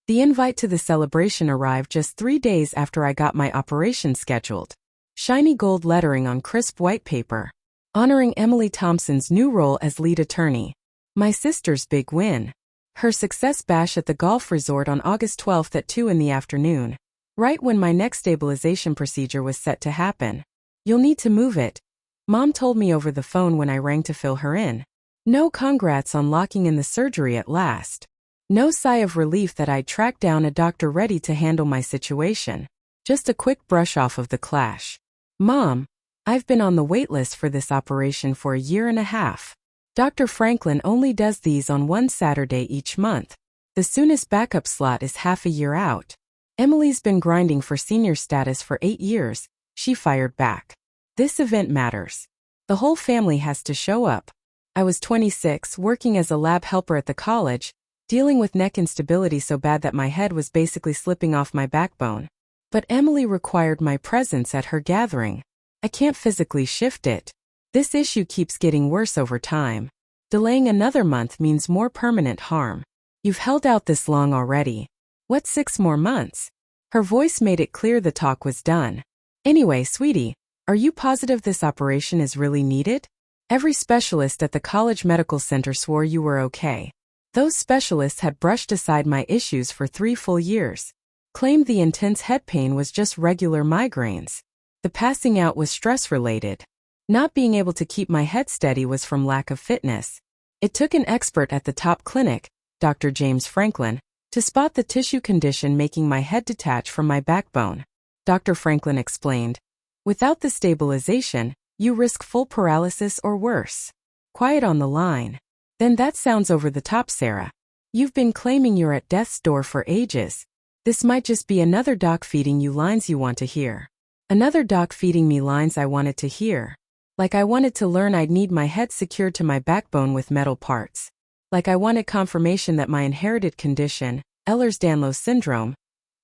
The invite to the celebration arrived just 3 days after I got my operation scheduled. Shiny gold lettering on crisp white paper, honoring Emily Thompson's new role as lead attorney. My sister's big win. Her success bash at the golf resort on August 12th at 2 in the afternoon. Right when my neck stabilization procedure was set to happen. You'll need to move it, Mom told me over the phone when I rang to fill her in. No congrats on locking in the surgery at last. No sigh of relief that I'd tracked down a doctor ready to handle my situation. Just a quick brush off of the clash. Mom, I've been on the wait list for this operation for a year and a half. Dr. Franklin only does these on one Saturday each month. The soonest backup slot is half a year out. Emily's been grinding for senior status for 8 years, she fired back. This event matters. The whole family has to show up. I was 26, working as a lab helper at the college, dealing with neck instability so bad that my head was basically slipping off my backbone. But Emily required my presence at her gathering. I can't physically shift it. This issue keeps getting worse over time. Delaying another month means more permanent harm. You've held out this long already. What, 6 more months? Her voice made it clear the talk was done. Anyway, sweetie, are you positive this operation is really needed? Every specialist at the college medical center swore you were okay. Those specialists had brushed aside my issues for 3 full years. Claimed the intense head pain was just regular migraines. The passing out was stress-related. Not being able to keep my head steady was from lack of fitness. It took an expert at the top clinic, Dr. James Franklin, to spot the tissue condition making my head detach from my backbone. Dr. Franklin explained, without the stabilization, you risk full paralysis or worse. Quiet on the line. Then that sounds over the top, Sarah. You've been claiming you're at death's door for ages. This might just be another doc feeding you lines you want to hear. Another doc feeding me lines I wanted to hear. Like I wanted to learn I'd need my head secured to my backbone with metal parts. Like I wanted confirmation that my inherited condition, Ehlers-Danlos syndrome,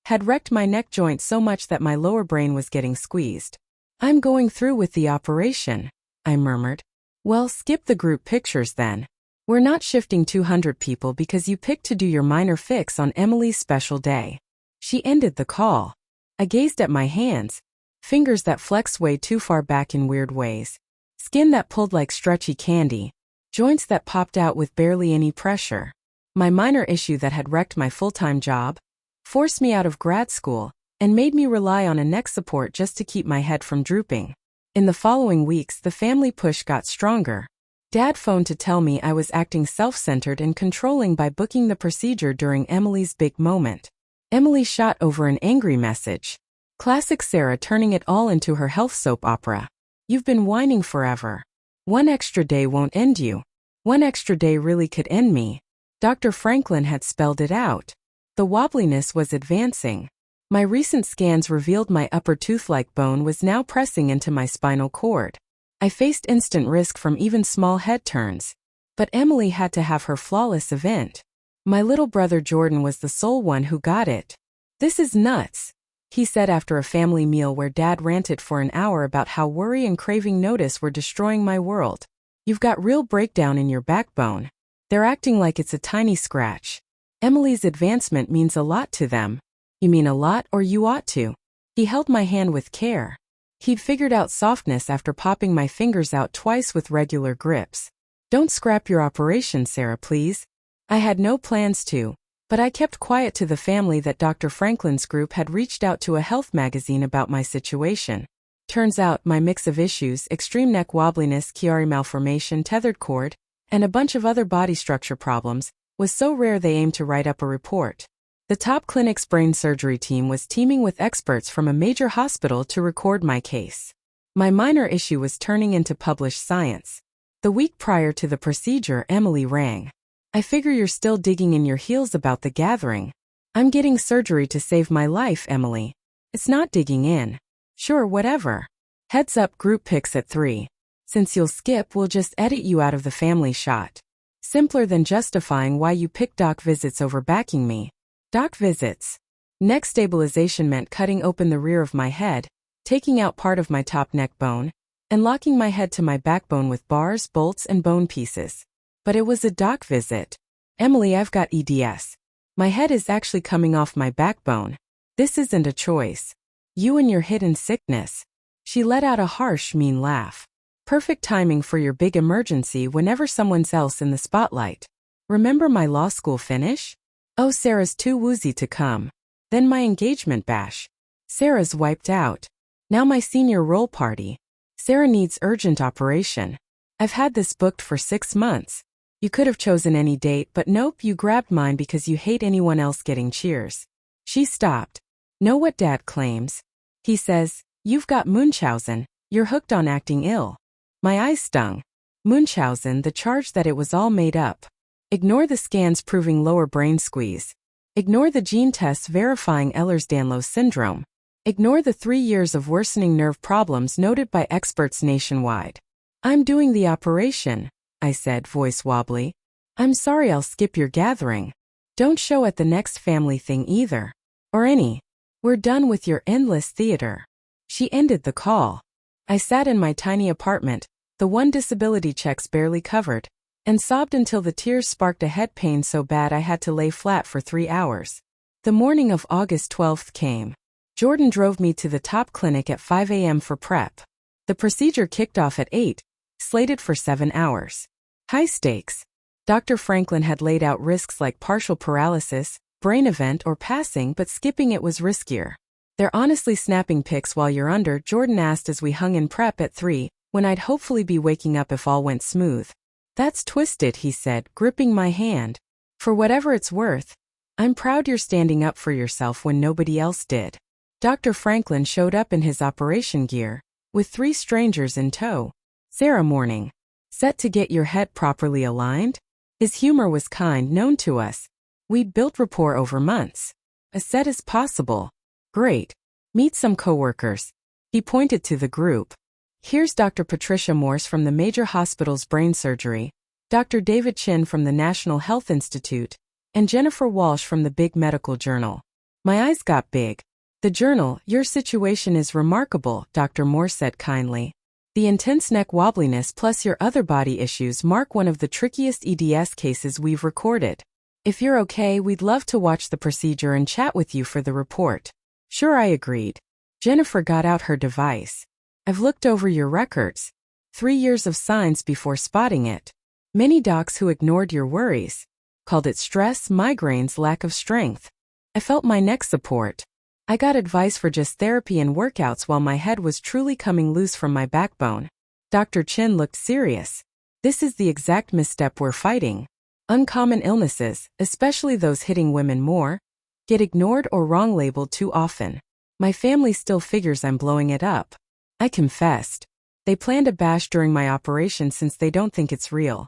had wrecked my neck joint so much that my lower brain was getting squeezed. I'm going through with the operation, I murmured. Well, skip the group pictures then. We're not shifting 200 people because you picked to do your minor fix on Emily's special day. She ended the call. I gazed at my hands, fingers that flexed way too far back in weird ways, skin that pulled like stretchy candy, joints that popped out with barely any pressure. My minor issue that had wrecked my full-time job, forced me out of grad school, and made me rely on a neck support just to keep my head from drooping. In the following weeks, the family push got stronger. Dad phoned to tell me I was acting self-centered and controlling by booking the procedure during Emily's big moment. Emily shot over an angry message. Classic Sarah turning it all into her health soap opera. You've been whining forever. 1 extra day won't end you. 1 extra day really could end me. Dr. Franklin had spelled it out. The wobbliness was advancing. My recent scans revealed my upper tooth-like bone was now pressing into my spinal cord. I faced instant risk from even small head turns. But Emily had to have her flawless event. My little brother Jordan was the sole one who got it. This is nuts, he said after a family meal where Dad ranted for an hour about how worry and craving notice were destroying my world. You've got real breakdown in your backbone. They're acting like it's a tiny scratch. Emily's advancement means a lot to them. You mean a lot, or you ought to. He held my hand with care. He'd figured out softness after popping my fingers out twice with regular grips. Don't scrap your operation, Sarah, please. I had no plans to, but I kept quiet to the family that Dr. Franklin's group had reached out to a health magazine about my situation. Turns out my mix of issues, extreme neck wobbliness, Chiari malformation, tethered cord, and a bunch of other body structure problems, was so rare they aimed to write up a report. The top clinic's brain surgery team was teaming with experts from a major hospital to record my case. My minor issue was turning into published science. The week prior to the procedure, Emily rang. I figure you're still digging in your heels about the gathering. I'm getting surgery to save my life, Emily. It's not digging in. Sure, whatever. Heads up, group pics at 3. Since you'll skip, we'll just edit you out of the family shot. Simpler than justifying why you picked doc visits over backing me. Doc visits. Neck stabilization meant cutting open the rear of my head, taking out part of my top neck bone, and locking my head to my backbone with bars, bolts, and bone pieces. But it was a doc visit. Emily, I've got EDS. My head is actually coming off my backbone. This isn't a choice. You and your hidden sickness. She let out a harsh, mean laugh. Perfect timing for your big emergency whenever someone's else in the spotlight. Remember my law school finish? Oh, Sarah's too woozy to come. Then my engagement bash. Sarah's wiped out. Now my senior role party. Sarah needs urgent operation. I've had this booked for 6 months. You could have chosen any date, but nope, you grabbed mine because you hate anyone else getting cheers. She stopped. Know what Dad claims? He says, you've got Munchausen. You're hooked on acting ill. My eyes stung. Munchausen, the charge that it was all made up. Ignore the scans proving lower brain squeeze. Ignore the gene tests verifying Ehlers-Danlos syndrome. Ignore the 3 years of worsening nerve problems noted by experts nationwide. I'm doing the operation, I said, voice wobbly. I'm sorry, I'll skip your gathering. Don't show at the next family thing either. Or any. We're done with your endless theater. She ended the call. I sat in my tiny apartment, the one disability checks barely covered, and sobbed until the tears sparked a head pain so bad I had to lay flat for 3 hours. The morning of August 12th came. Jordan drove me to the top clinic at 5 a.m. for prep. The procedure kicked off at 8, slated for 7 hours. High stakes. Dr. Franklin had laid out risks like partial paralysis, brain event, or passing, but skipping it was riskier. They're honestly snapping pics while you're under, Jordan asked as we hung in prep at 3, when I'd hopefully be waking up if all went smooth. That's twisted, he said, gripping my hand. For whatever it's worth, I'm proud you're standing up for yourself when nobody else did. Dr. Franklin showed up in his operation gear, with 3 strangers in tow. Sarah morning. Set to get your head properly aligned? His humor was kind, known to us. We'd built rapport over months. As set as possible. Great. Meet some coworkers. He pointed to the group. Here's Dr. Patricia Morse from the major hospital's brain surgery, Dr. David Chin from the National Health Institute, and Jennifer Walsh from the big medical journal. My eyes got big. The journal, your situation is remarkable, Dr. Morse said kindly. The intense neck wobbliness plus your other body issues mark one of the trickiest EDS cases we've recorded. If you're okay, we'd love to watch the procedure and chat with you for the report. Sure, I agreed. Jennifer got out her device. I've looked over your records. 3 years of signs before spotting it. Many docs who ignored your worries. Called it stress, migraines, lack of strength. I felt my neck support. I got advice for just therapy and workouts while my head was truly coming loose from my backbone. Dr. Chin looked serious. This is the exact misstep we're fighting. Uncommon illnesses, especially those hitting women more, get ignored or wrong labeled too often. My family still figures I'm blowing it up. I confessed. They planned a bash during my operation since they don't think it's real.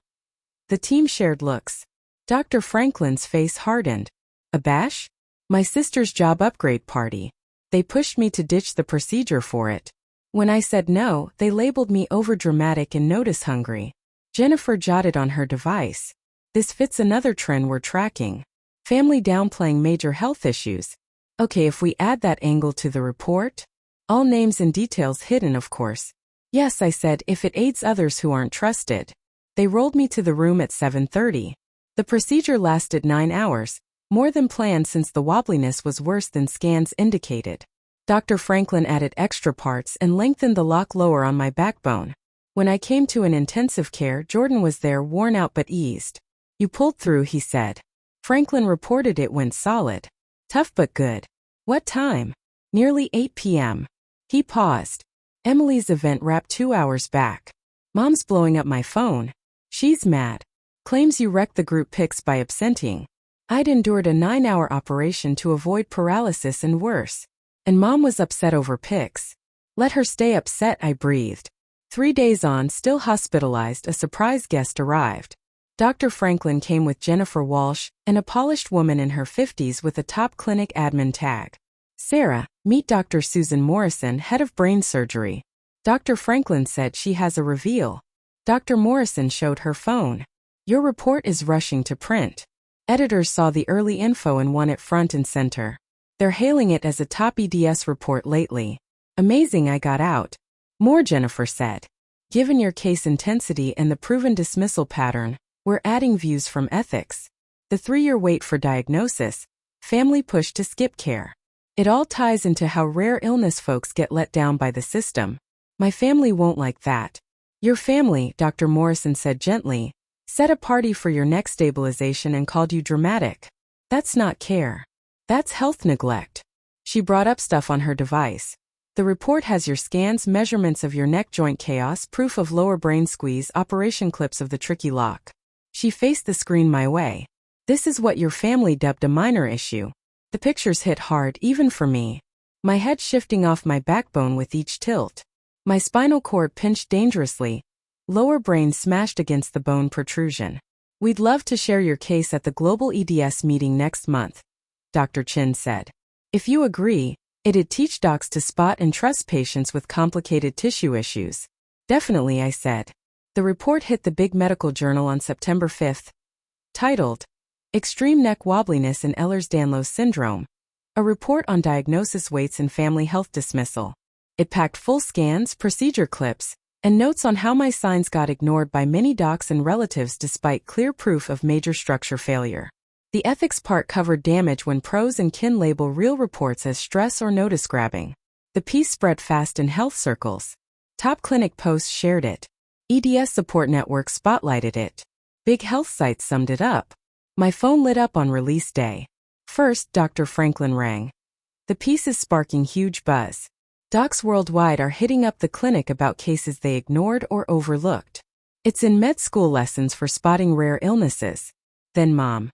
The team shared looks. Dr. Franklin's face hardened. A bash? My sister's job upgrade party. They pushed me to ditch the procedure for it. When I said no, they labeled me overdramatic and notice hungry. Jennifer jotted on her device. This fits another trend we're tracking. Family downplaying major health issues. Okay, if we add that angle to the report? All names and details hidden, of course. Yes, I said, if it aids others who aren't trusted. They rolled me to the room at 7:30. The procedure lasted 9 hours, more than planned since the wobbliness was worse than scans indicated. Dr. Franklin added extra parts and lengthened the lock lower on my backbone. When I came to an intensive care, Jordan was there, worn out but eased. You pulled through, he said. Franklin reported it went solid. Tough but good. What time? Nearly 8 p.m. He paused. Emily's event wrapped 2 hours back. Mom's blowing up my phone. She's mad. Claims you wrecked the group pics by absenting. I'd endured a 9-hour operation to avoid paralysis and worse. And Mom was upset over pics. Let her stay upset, I breathed. 3 days on, still hospitalized, a surprise guest arrived. Dr. Franklin came with Jennifer Walsh, and a polished woman in her 50s with a top clinic admin tag. Sarah, meet Dr. Susan Morrison, head of brain surgery. Dr. Franklin said she has a reveal. Dr. Morrison showed her phone. Your report is rushing to print. Editors saw the early info and won it front and center. They're hailing it as a top EDS report lately. Amazing I got out. More, Jennifer said. Given your case intensity and the proven dismissal pattern, we're adding views from ethics. the 3-year wait for diagnosis, family push to skip care. It all ties into how rare illness folks get let down by the system. My family won't like that. Your family, Dr. Morrison said gently, set a party for your neck stabilization and called you dramatic. That's not care. That's health neglect. She brought up stuff on her device. The report has your scans, measurements of your neck joint chaos, proof of lower brain squeeze, operation clips of the tricky lock. She faced the screen my way. This is what your family dubbed a minor issue. The pictures hit hard even for me. My head shifting off my backbone with each tilt. My spinal cord pinched dangerously. Lower brain smashed against the bone protrusion. We'd love to share your case at the Global EDS meeting next month, Dr. Chin said. If you agree, it'd teach docs to spot and trust patients with complicated tissue issues. Definitely, I said. The report hit the big medical journal on September 5th, titled, Extreme Neck Wobbliness in Ehlers-Danlos Syndrome, a report on diagnosis weights and family health dismissal. It packed full scans, procedure clips, and notes on how my signs got ignored by many docs and relatives despite clear proof of major structure failure. The ethics part covered damage when pros and kin label real reports as stress or notice grabbing. The piece spread fast in health circles. Top clinic posts shared it. EDS support networks spotlighted it. Big health sites summed it up. My phone lit up on release day. First, Dr. Franklin rang. The piece is sparking huge buzz. Docs worldwide are hitting up the clinic about cases they ignored or overlooked. It's in med school lessons for spotting rare illnesses. Then Mom.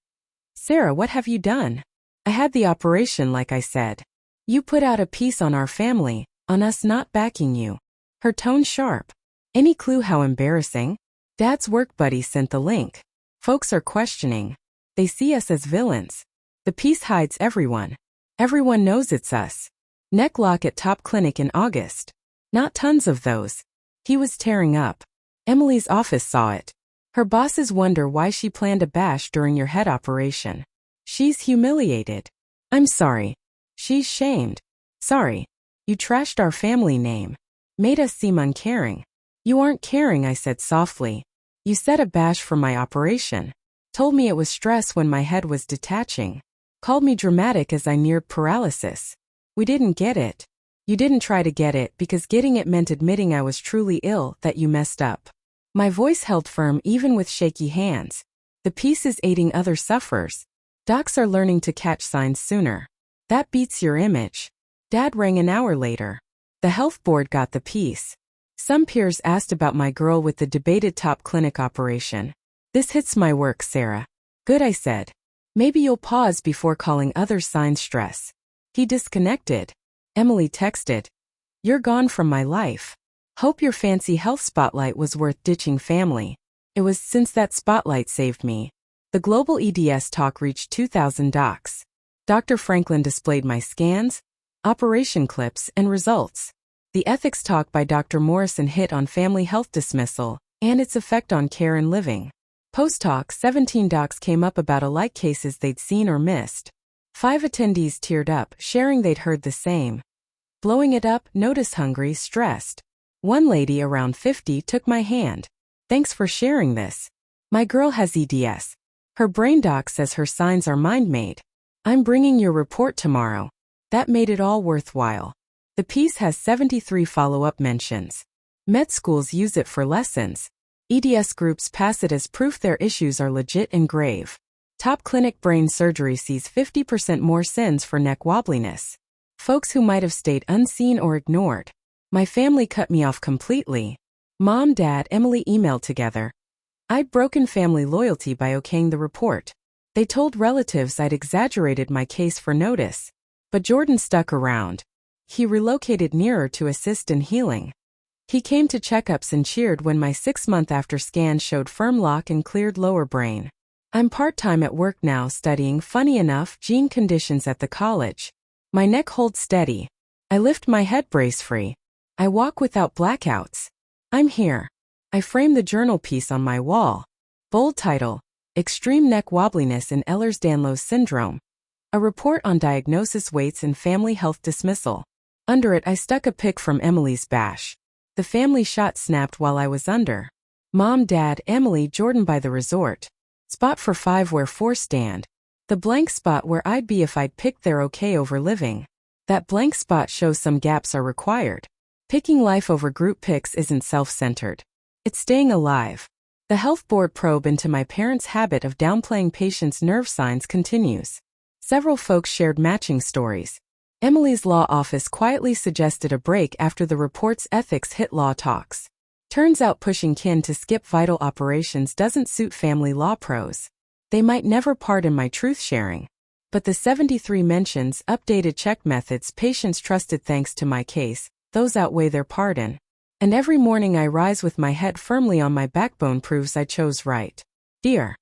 Sarah, what have you done? I had the operation, like I said. You put out a piece on our family, on us not backing you. Her tone sharp. Any clue how embarrassing? Dad's work buddy sent the link. Folks are questioning. They see us as villains. The piece hides everyone. Everyone knows it's us. Neck lock at top clinic in August. Not tons of those. He was tearing up. Emily's office saw it. Her bosses wonder why she planned a bash during your head operation. She's humiliated. I'm sorry. She's shamed. Sorry. You trashed our family name. Made us seem uncaring. You aren't caring, I said softly. You set a bash for my operation. Told me it was stress when my head was detaching. Called me dramatic as I neared paralysis. We didn't get it. You didn't try to get it because getting it meant admitting I was truly ill, that you messed up. My voice held firm even with shaky hands. The piece is aiding other sufferers. Docs are learning to catch signs sooner. That beats your image. Dad rang an hour later. The health board got the piece. Some peers asked about my girl with the debated top clinic operation. This hits my work, Sarah. Good, I said. Maybe you'll pause before calling other signs stress. He disconnected. Emily texted. You're gone from my life. Hope your fancy health spotlight was worth ditching family. It was, since that spotlight saved me. The global EDS talk reached 2,000 docs. Dr. Franklin displayed my scans, operation clips, and results. The ethics talk by Dr. Morrison hit on family health dismissal and its effect on care and living. Post-talk, 17 docs came up about alike cases they'd seen or missed. 5 attendees teared up, sharing they'd heard the same. Blowing it up, notice-hungry, stressed. One lady around 50 took my hand. Thanks for sharing this. My girl has EDS. Her brain doc says her signs are mind-made. I'm bringing your report tomorrow. That made it all worthwhile. The piece has 73 follow-up mentions. Med schools use it for lessons. EDS groups pass it as proof their issues are legit and grave. Top clinic brain surgery sees 50% more sins for neck wobbliness. Folks who might have stayed unseen or ignored. My family cut me off completely. Mom, Dad, Emily emailed together. I'd broken family loyalty by okaying the report. They told relatives I'd exaggerated my case for notice. But Jordan stuck around. He relocated nearer to assist in healing. He came to checkups and cheered when my 6-month after scan showed firm lock and cleared lower brain. I'm part-time at work now studying, funny enough, gene conditions at the college. My neck holds steady. I lift my head brace free. I walk without blackouts. I'm here. I frame the journal piece on my wall. Bold title, Extreme Neck Wobbliness in Ehlers-Danlos Syndrome. A report on diagnosis weights and family health dismissal. Under it I stuck a pic from Emily's bash. The family shot snapped while I was under. Mom, Dad, Emily, Jordan by the resort. Spot for 5 where 4 stand. The blank spot where I'd be if I'd picked their okay over living. That blank spot shows some gaps are required. Picking life over group picks isn't self-centered. It's staying alive. The health board probe into my parents' habit of downplaying patients' nerve signs continues. Several folks shared matching stories. Emily's law office quietly suggested a break after the report's ethics hit law talks. Turns out pushing kin to skip vital operations doesn't suit family law pros. They might never pardon my truth sharing. But the 73 mentions updated check methods patients trusted thanks to my case, those outweigh their pardon. And every morning I rise with my head firmly on my backbone proves I chose right. Dear